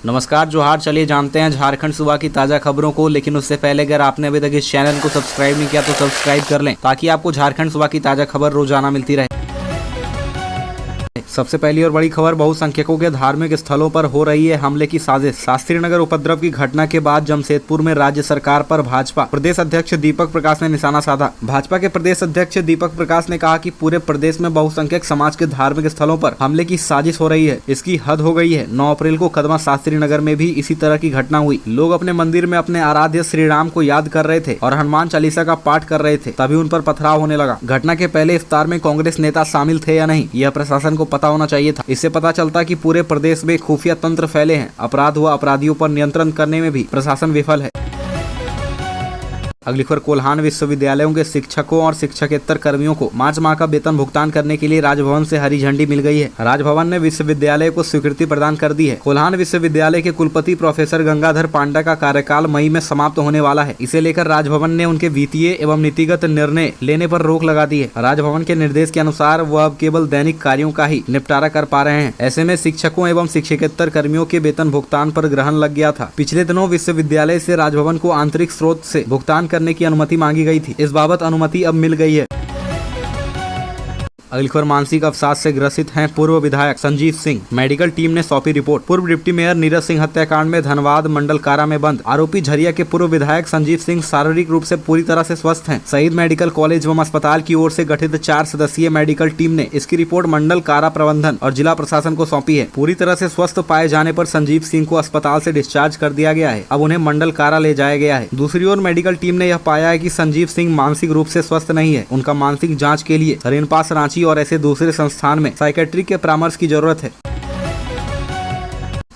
नमस्कार जोहार। चलिए जानते हैं झारखंड सूबा की ताजा खबरों को, लेकिन उससे पहले अगर आपने अभी तक इस चैनल को सब्सक्राइब नहीं किया तो सब्सक्राइब कर लें ताकि आपको झारखंड सूबा की ताजा खबर रोजाना मिलती रहे। सबसे पहली और बड़ी खबर, बहुसंख्यकों के धार्मिक स्थलों पर हो रही है हमले की साजिश। शास्त्री नगर उपद्रव की घटना के बाद जमशेदपुर में राज्य सरकार पर भाजपा प्रदेश अध्यक्ष दीपक प्रकाश ने निशाना साधा। भाजपा के प्रदेश अध्यक्ष दीपक प्रकाश ने कहा कि पूरे प्रदेश में बहुसंख्यक समाज के धार्मिक स्थलों पर हमले की साजिश हो रही है, इसकी हद हो गई है। 9 अप्रैल को कदमा शास्त्री नगर में भी इसी तरह की घटना हुई। लोग अपने मंदिर में अपने आराध्य श्री राम को याद कर रहे थे और हनुमान चालीसा का पाठ कर रहे थे, तभी उन पर पथराव होने लगा। घटना के पहले इफ्तार में कांग्रेस नेता शामिल थे या नहीं, यह प्रशासन को पता होना चाहिए था। इससे पता चलता कि पूरे प्रदेश में खुफिया तंत्र फैले हैं। अपराध व अपराधियों पर नियंत्रण करने में भी प्रशासन विफल है। अगली खबर, कोल्हान विश्वविद्यालयों के शिक्षकों और शिक्षकेतर कर्मियों को मार्च माह का वेतन भुगतान करने के लिए राजभवन से हरी झंडी मिल गई है। राजभवन ने विश्वविद्यालय को स्वीकृति प्रदान कर दी है। कोल्हान विश्वविद्यालय के कुलपति प्रोफेसर गंगाधर पांडा का कार्यकाल मई में समाप्त होने वाला है। इसे लेकर राजभवन ने उनके वित्तीय एवं नीतिगत निर्णय लेने पर रोक लगा दी है। राजभवन के निर्देश के अनुसार वह अब केवल दैनिक कार्यों का ही निपटारा कर पा रहे हैं। ऐसे में शिक्षकों एवं शिक्षकेतर कर्मियों के वेतन भुगतान पर ग्रहण लग गया था। पिछले दिनों विश्वविद्यालय से राजभवन को आंतरिक स्रोत से भुगतान करने की अनुमति मांगी गई थी। इस बाबत अनुमति अब मिल गई है। अगली खबर, मानसिक अवसाद से ग्रसित हैं पूर्व विधायक संजीव सिंह। मेडिकल टीम ने सौंपी रिपोर्ट। पूर्व डिप्टी मेयर नीरज सिंह हत्याकांड में धनबाद मंडल कारा में बंद आरोपी झरिया के पूर्व विधायक संजीव सिंह शारीरिक रूप से पूरी तरह से स्वस्थ हैं। शहीद मेडिकल कॉलेज एवं अस्पताल की ओर से गठित 4 सदस्यीय मेडिकल टीम ने इसकी रिपोर्ट मंडल कारा प्रबंधन और जिला प्रशासन को सौंपी है। पूरी तरह से स्वस्थ पाए जाने पर संजीव सिंह को अस्पताल से डिस्चार्ज कर दिया गया है। अब उन्हें मंडल कारा ले जाया गया है। दूसरी ओर मेडिकल टीम ने यह पाया है कि संजीव सिंह मानसिक रूप से स्वस्थ नहीं है। उनका मानसिक जाँच के लिए रेनपास, रांची और ऐसे दूसरे संस्थान में साइकेट्री के परामर्श की जरूरत है।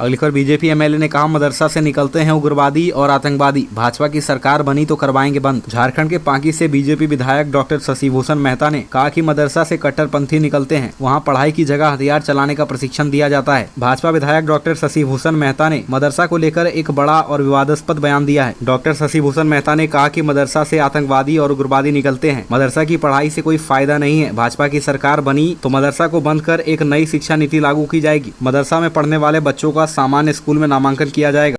अगली खबर, बीजेपी एमएलए ने कहा मदरसा से निकलते हैं उग्रवादी और आतंकवादी, भाजपा की सरकार बनी तो करवाएंगे बंद। झारखंड के पांकी से बीजेपी विधायक डॉक्टर शशिभूषण मेहता ने कहा कि मदरसा से कट्टरपंथी निकलते हैं, वहां पढ़ाई की जगह हथियार चलाने का प्रशिक्षण दिया जाता है। भाजपा विधायक डॉक्टर शशिभूषण मेहता ने मदरसा को लेकर एक बड़ा और विवादास्पद बयान दिया है। डॉक्टर शशिभूषण मेहता ने कहा कि मदरसा से आतंकवादी और उग्रवादी निकलते हैं, मदरसा की पढ़ाई से कोई फायदा नहीं है। भाजपा की सरकार बनी तो मदरसा को बंद कर एक नई शिक्षा नीति लागू की जाएगी। मदरसा में पढ़ने वाले बच्चों का सामान्य स्कूल में नामांकन किया जाएगा।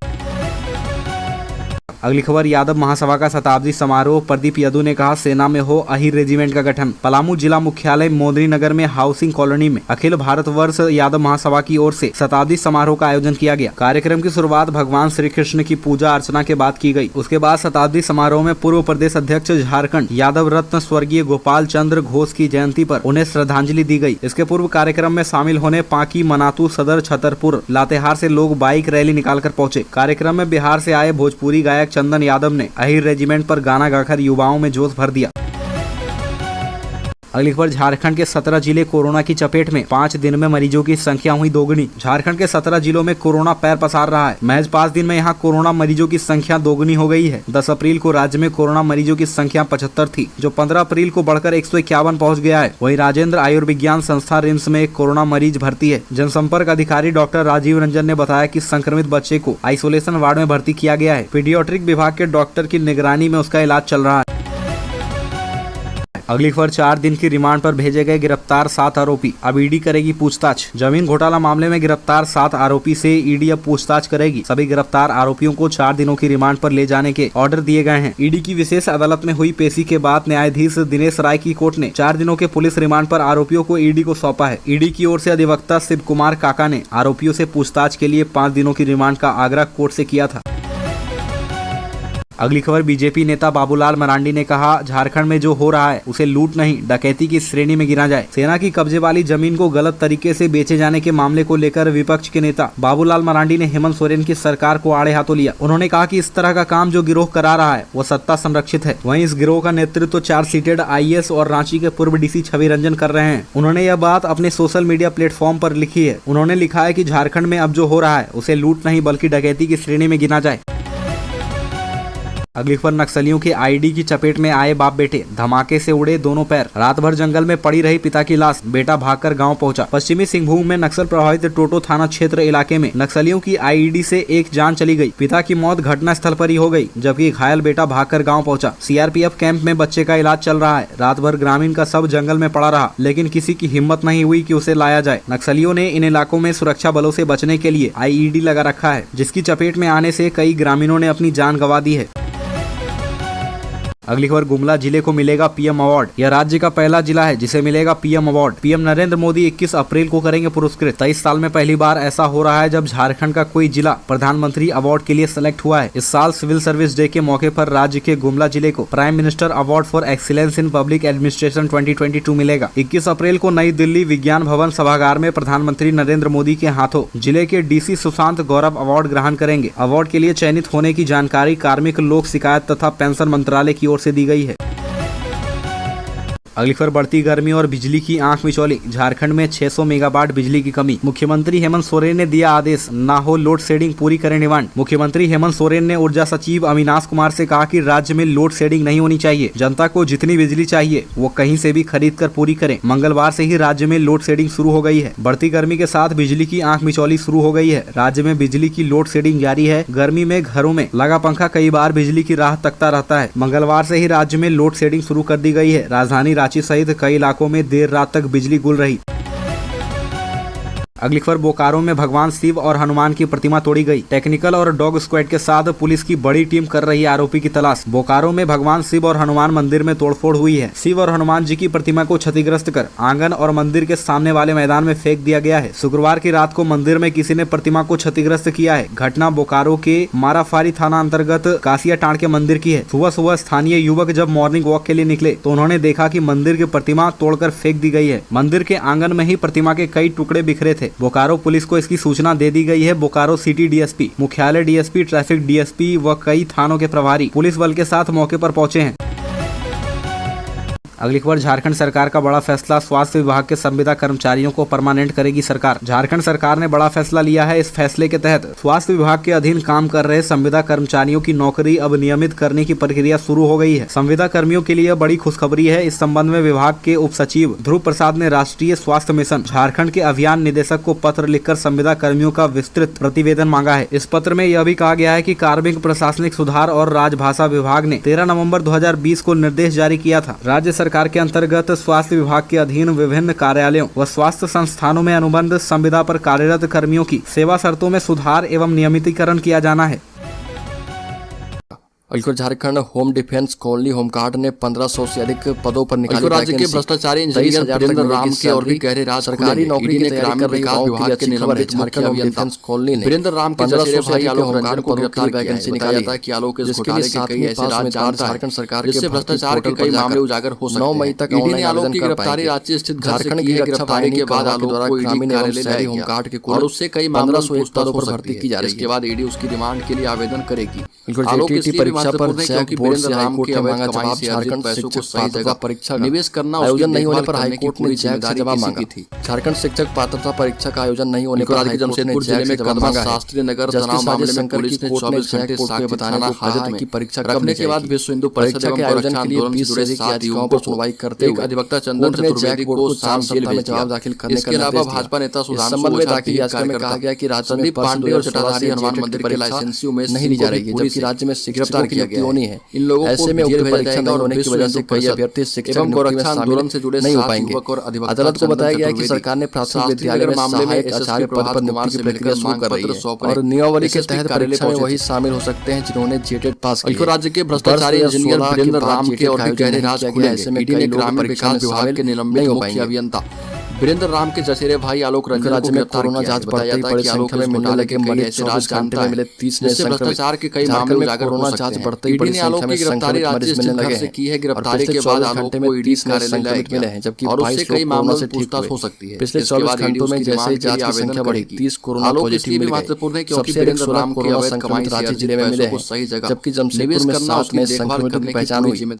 अगली खबर, यादव महासभा का शताब्दी समारोह। प्रदीप यदु ने कहा सेना में हो अहिर रेजिमेंट का गठन। पलामू जिला मुख्यालय मोदरी नगर में हाउसिंग कॉलोनी में अखिल भारत वर्ष यादव महासभा की ओर से शताब्दी समारोह का आयोजन किया गया। कार्यक्रम की शुरुआत भगवान श्री कृष्ण की पूजा अर्चना के बाद की गई। उसके बाद शताब्दी समारोह में पूर्व प्रदेश अध्यक्ष झारखंड यादव रत्न स्वर्गीय गोपाल चंद्र घोष की जयंती पर उन्हें श्रद्धांजलि दी गई। इसके पूर्व कार्यक्रम में शामिल होने पांकी, मनातू, सदर, छतरपुर, लातेहार से लोग बाइक रैली निकालकर पहुंचे। कार्यक्रम में बिहार से आए भोजपुरी गायक चंदन यादव ने अहिर रेजिमेंट पर गाना गाकर युवाओं में जोश भर दिया। अगली खबर, झारखंड के 17 जिले कोरोना की चपेट में। 5 दिन में मरीजों की संख्या हुई दोगुनी। झारखंड के 17 जिलों में कोरोना पैर पसार रहा है। महज 5 दिन में यहां कोरोना मरीजों की संख्या दोगुनी हो गई है। 10 अप्रैल को राज्य में कोरोना मरीजों की संख्या 75 थी, जो 15 अप्रैल को बढ़कर 151 पहुंच गया है। वहीं राजेंद्र आयुर्विज्ञान संस्था रिम्स में एक कोरोना मरीज भर्ती है। जनसंपर्क अधिकारी डॉक्टर राजीव रंजन ने बताया कि संक्रमित बच्चे को आइसोलेशन वार्ड में भर्ती किया गया है। पीडियाट्रिक विभाग के डॉक्टर की निगरानी में उसका इलाज चल रहा है। अगली खबर, 4 दिन की रिमांड पर भेजे गए गिरफ्तार 7 आरोपी। अब ईडी करेगी पूछताछ। जमीन घोटाला मामले में गिरफ्तार 7 आरोपी से ईडी अब पूछताछ करेगी। सभी गिरफ्तार आरोपियों को 4 दिनों की रिमांड पर ले जाने के ऑर्डर दिए गए हैं। ईडी की विशेष अदालत में हुई पेशी के बाद न्यायाधीश दिनेश राय की कोर्ट ने 4 दिनों के पुलिस रिमांड पर आरोपियों को ईडी को सौंपा है। ईडी की ओर से अधिवक्ता शिव कुमार काका ने आरोपियों से पूछताछ के लिए 5 दिनों की रिमांड का आग्रह कोर्ट से किया था। अगली खबर, बीजेपी नेता बाबूलाल मरांडी ने कहा झारखंड में जो हो रहा है उसे लूट नहीं डकैती की श्रेणी में गिना जाए। सेना की कब्जे वाली जमीन को गलत तरीके से बेचे जाने के मामले को लेकर विपक्ष के नेता बाबूलाल मरांडी ने हेमंत सोरेन की सरकार को आड़े हाथों लिया। उन्होंने कहा कि इस तरह का काम जो गिरोह करा रहा है वो सत्ता संरक्षित है। वहीं इस गिरोह का नेतृत्व 4 सीटेड IAS और रांची के पूर्व डीसी छवि रंजन कर रहे हैं। उन्होंने यह बात अपने सोशल मीडिया प्लेटफॉर्म पर लिखी है। उन्होंने लिखा है कि झारखंड में अब जो हो रहा है उसे लूट नहीं बल्कि डकैती की श्रेणी में गिना जाए। अगली खबर, नक्सलियों के आईडी की चपेट में आए बाप बेटे, धमाके से उड़े दोनों पैर। रात भर जंगल में पड़ी रही पिता की लाश, बेटा भागकर गांव पहुंचा। पश्चिमी सिंहभूम में नक्सल प्रभावित टोटो थाना क्षेत्र इलाके में नक्सलियों की आईडी से एक जान चली गई। पिता की मौत घटना स्थल पर ही हो गई, जबकि घायल बेटा भागकर गांव पहुंचा। सीआरपीएफ कैंप में बच्चे का इलाज चल रहा है। रात भर ग्रामीण का सब जंगल में पड़ा रहा, लेकिन किसी की हिम्मत नहीं हुई कि उसे लाया जाए। नक्सलियों ने इन इलाकों में सुरक्षा बलों से बचने के लिए आईईडी लगा रखा है, जिसकी चपेट में आने से कई ग्रामीणों ने अपनी जान गंवा दी है। अगली खबर, गुमला जिले को मिलेगा पीएम अवार्ड। यह राज्य का पहला जिला है जिसे मिलेगा PM award. PM Narendra Modi 21 अप्रैल को करेंगे पुरस्कृत। 23 साल में पहली बार ऐसा हो रहा है जब झारखंड का कोई जिला प्रधानमंत्री अवार्ड के लिए सेलेक्ट हुआ है। इस साल सिविल सर्विस डे के मौके पर राज्य के गुमला जिले को prime minister award for excellence in public administration 2022 मिलेगा। 21 अप्रैल को नई दिल्ली विज्ञान भवन सभागार में प्रधानमंत्री नरेंद्र मोदी के हाथों जिले के डीसी सुशांत गौरव अवार्ड ग्रहण करेंगे। अवार्ड के लिए चयनित होने की जानकारी कार्मिक लोक शिकायत तथा पेंशन मंत्रालय की ओर से दी गई है। अगली खबर, बढ़ती गर्मी और बिजली की आंख मिचौली। झारखंड में 600 मेगावाट बिजली की कमी। मुख्यमंत्री हेमंत सोरेन ने दिया आदेश, ना हो लोड शेडिंग, पूरी करें डिमांड। मुख्यमंत्री हेमंत सोरेन ने ऊर्जा सचिव अविनाश कुमार से कहा कि राज्य में लोड शेडिंग नहीं होनी चाहिए। जनता को जितनी बिजली चाहिए वो कहीं से भी खरीद कर पूरी करें। मंगलवार से ही राज्य में लोड शेडिंग शुरू हो गई है। बढ़ती गर्मी के साथ बिजली की आंख मिचौली शुरू हो गई है। राज्य में बिजली की लोड शेडिंग जारी है। गर्मी में घरों में लगा पंखा कई बार बिजली की राह तकता रहता है। मंगलवार से ही राज्य में लोड शेडिंग शुरू कर दी गई है। राजधानी रांची सहित कई इलाकों में देर रात तक बिजली गुल रही। अगली खबर, बोकारो में भगवान शिव और हनुमान की प्रतिमा तोड़ी गई। टेक्निकल और डॉग स्क्वाड के साथ पुलिस की बड़ी टीम कर रही है आरोपी की तलाश। बोकारो में भगवान शिव और हनुमान मंदिर में तोड़फोड़ हुई है। शिव और हनुमान जी की प्रतिमा को क्षतिग्रस्त कर आंगन और मंदिर के सामने वाले मैदान में फेंक दिया गया है। शुक्रवार की रात को मंदिर में किसी ने प्रतिमा को क्षतिग्रस्त किया है। घटना बोकारो के माराफारी थाना अंतर्गत कासिया टांड के मंदिर की है। सुबह सुबह स्थानीय युवक जब मॉर्निंग वॉक के लिए निकले तो उन्होंने देखा कि मंदिर की प्रतिमा तोड़कर फेंक दी गई है। मंदिर के आंगन में ही प्रतिमा के कई टुकड़े बिखरे थे। बोकारो पुलिस को इसकी सूचना दे दी गई है। बोकारो सिटी डीएसपी, मुख्यालय डीएसपी, ट्रैफिक डीएसपी व कई थानों के प्रभारी पुलिस बल के साथ मौके पर पहुंचे हैं। अगली खबर, झारखंड सरकार का बड़ा फैसला, स्वास्थ्य विभाग के संविदा कर्मचारियों को परमानेंट करेगी सरकार। झारखंड सरकार ने बड़ा फैसला लिया है। इस फैसले के तहत स्वास्थ्य विभाग के अधीन काम कर रहे संविदा कर्मचारियों की नौकरी अब नियमित करने की प्रक्रिया शुरू हो गई है। संविदा कर्मियों के लिए बड़ी खुशखबरी है। इस संबंध में विभाग के उप सचिव ध्रुव प्रसाद ने राष्ट्रीय स्वास्थ्य मिशन झारखंड के अभियान निदेशक को पत्र लिखकर संविदा कर्मियों का विस्तृत प्रतिवेदन मांगा है। इस पत्र में यह भी कहा गया है कि कार्मिक प्रशासनिक सुधार और राजभाषा विभाग ने 13 नवंबर 2020 को निर्देश जारी किया था। राज्य सरकार के अंतर्गत स्वास्थ्य विभाग के अधीन विभिन्न कार्यालयों व स्वास्थ्य संस्थानों में अनुबंध संविदा पर कार्यरत कर्मियों की सेवा शर्तों में सुधार एवं नियमितीकरण किया जाना है। Jharkhand home defence colony home guard ने 1500 से अधिक पदों पर निकाली राज्य के भ्रष्टाचारी इंजीनियर वीरेंद्र राम के और भी गहरे राज सरकारी नौकरी की तैयारी कर रही विभाग के निलंबित मुख्य डिफेंस कॉलोनी ने वीरेंद्र राम के जैसे भाई आलोक रंजन को गिरफ्तार वैकेंसी निकाला जाता है कि आलोक इस घोटाले के कई ऐसे राज जानता है झारखंड सरकार के भ्रष्टाचार के कई मामले उजागर हो सकते हैं। 9 मई तक ईडी ने आलोक की गिरफ्तारी रांची स्थित झारखंड की गिरफ्तारी के बाद आलोक द्वारा ग्रामीण एवं शहरी होमगार्ड के और उससे कई मामलों से पदों पर भर्ती की जा रही है। इसके बाद ईडी उसकी रिमांड के लिए आवेदन करेगी। आलोक की परीक्षा पर बोर्ड से हाईकोर्ट में मांगा जवाब, झारखंड पैसों को सही जगह परीक्षा निवेश करना आयोजन नहीं होने पर हाईकोर्ट ने जैक से जवाब मांगा थी। झारखंड शिक्षक पात्रता परीक्षा का आयोजन नहीं होने पर जमशेदपुर जिले में कदमा शास्त्री नगर तनाव मामले में पुलिस ने 24 घंटे साक्ष्य बताने को हाजत में की परीक्षा रखने के बाद विश्व हिंदू परिषद के आयोजन के लिए 20 से अधिक याचिकाओं पर सुनवाई करते हुए अधिवक्ता चंदन चतुर्वेदी को 7 सप्ताह में जवाब दाखिल करने का निर्देश दिया। भाजपा नेता सुधांशु में दाखिल याचिका में कहा गया कि राज्य में पांडे और चटाधारी हनुमान मंदिर के लाइसेंसी में नहीं ली जा रही है, जबकि राज्य में गिरफ्तार किया गया है। इन लोगों ऐसे में उक्त परीक्षा नहीं होने की वजह से कई अभ्यर्थी शिक्षक गोरक्षा आंदोलन से जुड़े नहीं हो पाएंगे। अदालत को बताया गया कि सरकार ने प्राथमिक विद्यालय में सहायक आचार्य पद पर नियुक्ति की प्रक्रिया शुरू कर रही है और नियमावली के तहत परीक्षा में वही शामिल हो सकते हैं जिन्होंने जेटेड पास किया। राज्य के भ्रष्टाचारी इंजीनियर वीरेंद्र राम के और भी गहरे राज खुले। ऐसे में कई ग्रामीण विकास विभाग के निलंबित मुख्य अभियंता वीरेंद्र राम के चचेरे भाई आलोक रंजन राज्य में कोरोना जांच बताया जाता है कि आलोक में घोटाले के मरीज ऐसे राज घंटे में मिले 30 नए भ्रष्टाचार के कई मामले उजागर कोरोना जांच बढ़ते ही ने आलोक की गिरफ्तारी राज्य स्थित घर से की है। गिरफ्तारी के बाद आलोक को ईडी कार्यालय मिले हैं, जबकि 22 कई मामलों से पूछताछ हो सकती है। पिछले 24 घंटों में जैसे ही जांच की संख्या बढ़ी 30 कोरोना पॉजिटिव मिले। महत्वपूर्ण है क्योंकि वीरेंद्र राम कोरोना संक्रमित रांची जिले में मिले हैं, जबकि जमशेदपुर में 7 नए संक्रमितों की पहचान हुई।